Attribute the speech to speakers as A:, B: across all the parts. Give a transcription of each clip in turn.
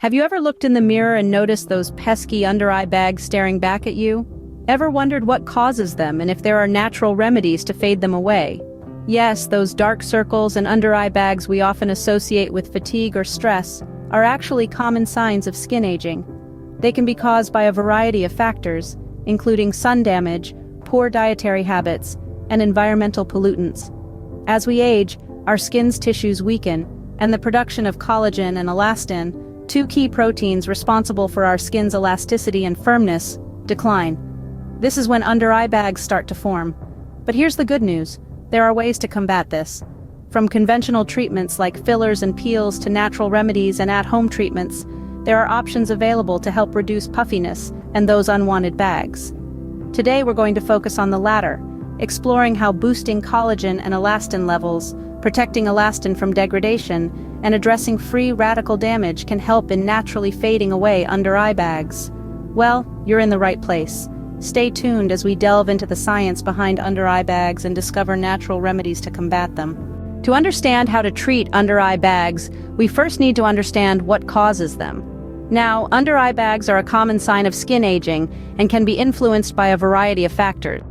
A: Have you ever looked in the mirror and noticed those pesky under-eye bags staring back at you? Ever wondered what causes them and if there are natural remedies to fade them away? Yes, those dark circles and under-eye bags we often associate with fatigue or stress are actually common signs of skin aging. They can be caused by a variety of factors, including sun damage, poor dietary habits, and environmental pollutants. As we age, our skin's tissues weaken, and the production of collagen and elastin, two key proteins responsible for our skin's elasticity and firmness, decline. This is when under-eye bags start to form. But here's the good news. There are ways to combat this. From conventional treatments like fillers and peels to natural remedies and at-home treatments, there are options available to help reduce puffiness and those unwanted bags. Today we're going to focus on the latter, exploring how boosting collagen and elastin levels, protecting elastin from degradation, and addressing free radical damage can help in naturally fading away under-eye bags. Well, you're in the right place. Stay tuned as we delve into the science behind under-eye bags and discover natural remedies to combat them. To understand how to treat under-eye bags, we first need to understand what causes them. Now, under-eye bags are a common sign of skin aging and can be influenced by a variety of factors.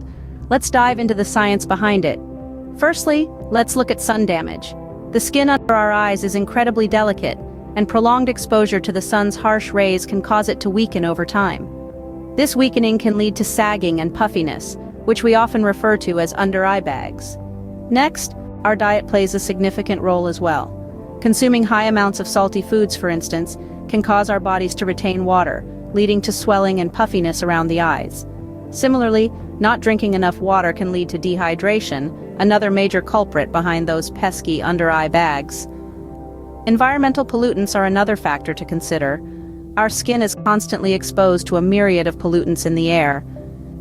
A: Let's dive into the science behind it. Firstly, let's look at sun damage. The skin under our eyes is incredibly delicate, and prolonged exposure to the sun's harsh rays can cause it to weaken over time. This weakening can lead to sagging and puffiness, which we often refer to as under-eye bags. Next, our diet plays a significant role as well. Consuming high amounts of salty foods, for instance, can cause our bodies to retain water, leading to swelling and puffiness around the eyes. Similarly, not drinking enough water can lead to dehydration, another major culprit behind those pesky under-eye bags. Environmental pollutants are another factor to consider. Our skin is constantly exposed to a myriad of pollutants in the air.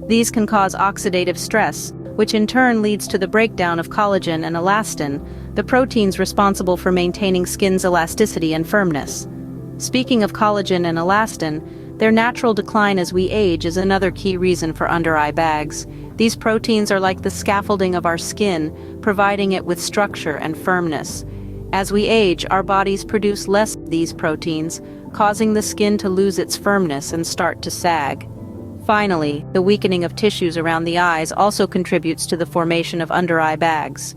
A: These can cause oxidative stress, which in turn leads to the breakdown of collagen and elastin, the proteins responsible for maintaining skin's elasticity and firmness. Speaking of collagen and elastin, their natural decline as we age is another key reason for under-eye bags. These proteins are like the scaffolding of our skin, providing it with structure and firmness. As we age, our bodies produce less of these proteins, causing the skin to lose its firmness and start to sag. Finally, the weakening of tissues around the eyes also contributes to the formation of under-eye bags.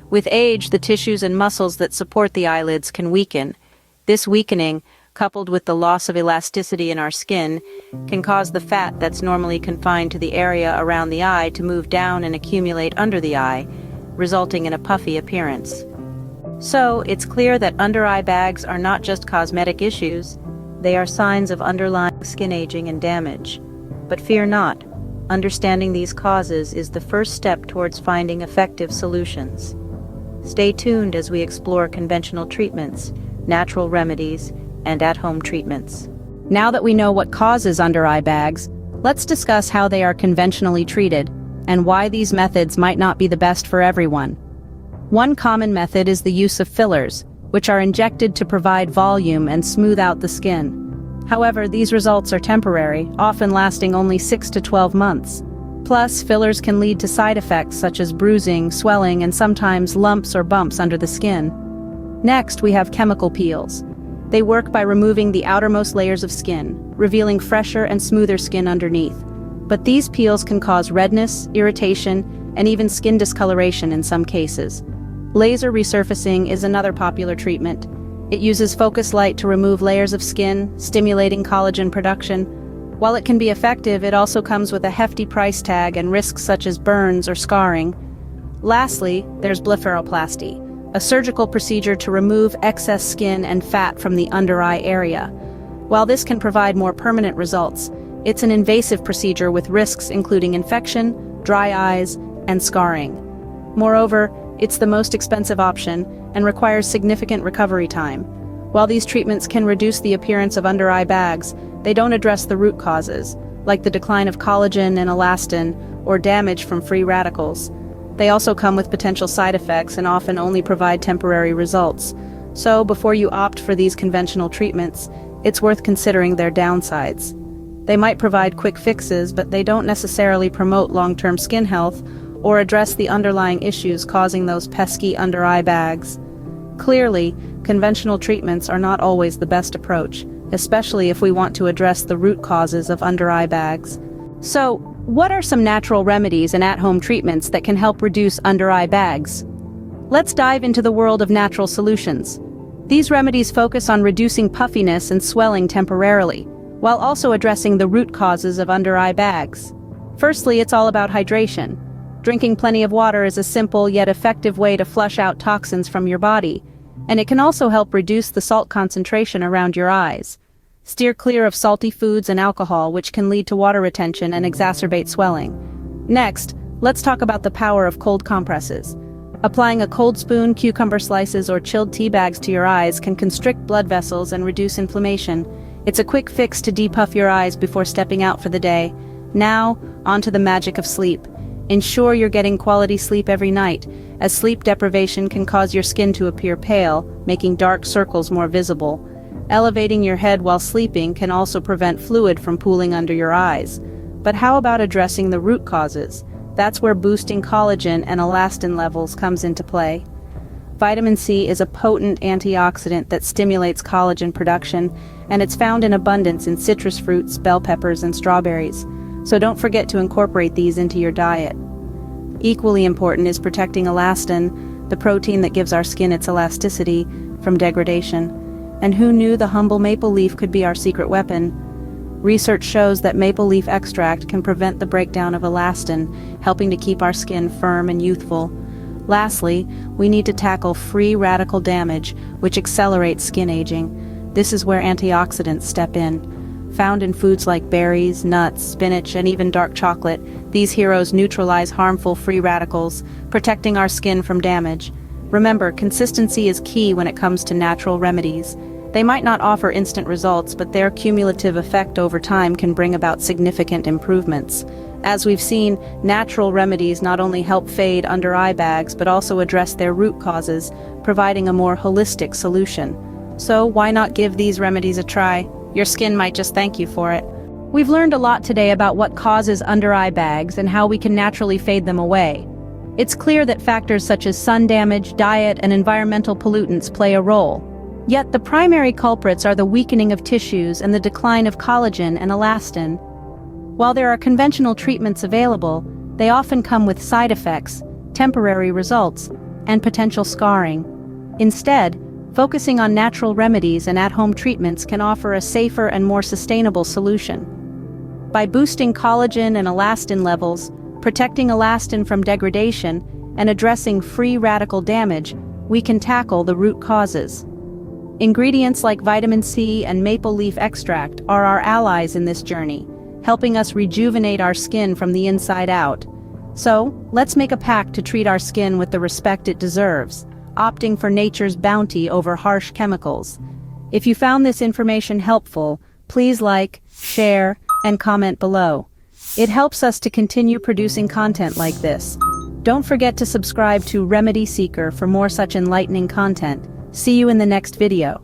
A: With age, the tissues and muscles that support the eyelids can weaken. This weakening, coupled with the loss of elasticity in our skin, can cause the fat that's normally confined to the area around the eye to move down and accumulate under the eye, resulting in a puffy appearance. So, it's clear that under-eye bags are not just cosmetic issues, they are signs of underlying skin aging and damage. But fear not, understanding these causes is the first step towards finding effective solutions. Stay tuned as we explore conventional treatments, natural remedies, and at-home treatments. Now that we know what causes under-eye bags, let's discuss how they are conventionally treated and why these methods might not be the best for everyone. One common method is the use of fillers, which are injected to provide volume and smooth out the skin. However, these results are temporary, often lasting only 6 to 12 months. Plus, fillers can lead to side effects such as bruising, swelling, and sometimes lumps or bumps under the skin. Next, we have chemical peels. They work by removing the outermost layers of skin, revealing fresher and smoother skin underneath. But these peels can cause redness, irritation, and even skin discoloration in some cases. Laser resurfacing is another popular treatment. It uses focused light to remove layers of skin, stimulating collagen production. While it can be effective, it also comes with a hefty price tag and risks such as burns or scarring. Lastly, there's BFOPplasty, a surgical procedure to remove excess skin and fat from the under-eye area. While this can provide more permanent results, it's an invasive procedure with risks including infection, dry eyes, and scarring. Moreover, it's the most expensive option and requires significant recovery time. While these treatments can reduce the appearance of under-eye bags, they don't address the root causes, like the decline of collagen and elastin or damage from free radicals. They also come with potential side effects and often only provide temporary results. So, before you opt for these conventional treatments, it's worth considering their downsides. They might provide quick fixes, but they don't necessarily promote long-term skin health or address the underlying issues causing those pesky under-eye bags. Clearly, conventional treatments are not always the best approach, especially if we want to address the root causes of under-eye bags. So, what are some natural remedies and at-home treatments that can help reduce under-eye bags? Let's dive into the world of natural solutions. These remedies focus on reducing puffiness and swelling temporarily, while also addressing the root causes of under-eye bags. Firstly, it's all about hydration. Drinking plenty of water is a simple yet effective way to flush out toxins from your body, and it can also help reduce the salt concentration around your eyes. Steer clear of salty foods and alcohol, which can lead to water retention and exacerbate swelling. Next, let's talk about the power of cold compresses. Applying a cold spoon, cucumber slices, or chilled tea bags to your eyes can constrict blood vessels and reduce inflammation. It's a quick fix to depuff your eyes before stepping out for the day. Now, onto the magic of sleep. Ensure you're getting quality sleep every night, as sleep deprivation can cause your skin to appear pale, making dark circles more visible. Elevating your head while sleeping can also prevent fluid from pooling under your eyes. But how about addressing the root causes? That's where boosting collagen and elastin levels comes into play. Vitamin C is a potent antioxidant that stimulates collagen production, and it's found in abundance in citrus fruits, bell peppers, and strawberries. So don't forget to incorporate these into your diet. Equally important is protecting elastin, the protein that gives our skin its elasticity, from degradation. And who knew the humble maple leaf could be our secret weapon? Research shows that maple leaf extract can prevent the breakdown of elastin, helping to keep our skin firm and youthful. Lastly, we need to tackle free radical damage, which accelerates skin aging. This is where antioxidants step in. Found in foods like berries, nuts, spinach, and even dark chocolate, these heroes neutralize harmful free radicals, protecting our skin from damage. Remember, consistency is key when it comes to natural remedies. They might not offer instant results, but their cumulative effect over time can bring about significant improvements. As we've seen, natural remedies not only help fade under-eye bags, but also address their root causes, providing a more holistic solution. So why not give these remedies a try? Your skin might just thank you for it. We've learned a lot today about what causes under-eye bags and how we can naturally fade them away. It's clear that factors such as sun damage, diet, and environmental pollutants play a role. Yet the primary culprits are the weakening of tissues and the decline of collagen and elastin. While there are conventional treatments available, they often come with side effects, temporary results, and potential scarring. Instead, focusing on natural remedies and at-home treatments can offer a safer and more sustainable solution. By boosting collagen and elastin levels, protecting elastin from degradation, and addressing free radical damage, we can tackle the root causes. Ingredients like vitamin C and maple leaf extract are our allies in this journey, helping us rejuvenate our skin from the inside out. So, let's make a pact to treat our skin with the respect it deserves, opting for nature's bounty over harsh chemicals. If you found this information helpful, please like, share, and comment below. It helps us to continue producing content like this. Don't forget to subscribe to Remedy Seeker for more such enlightening content. See you in the next video.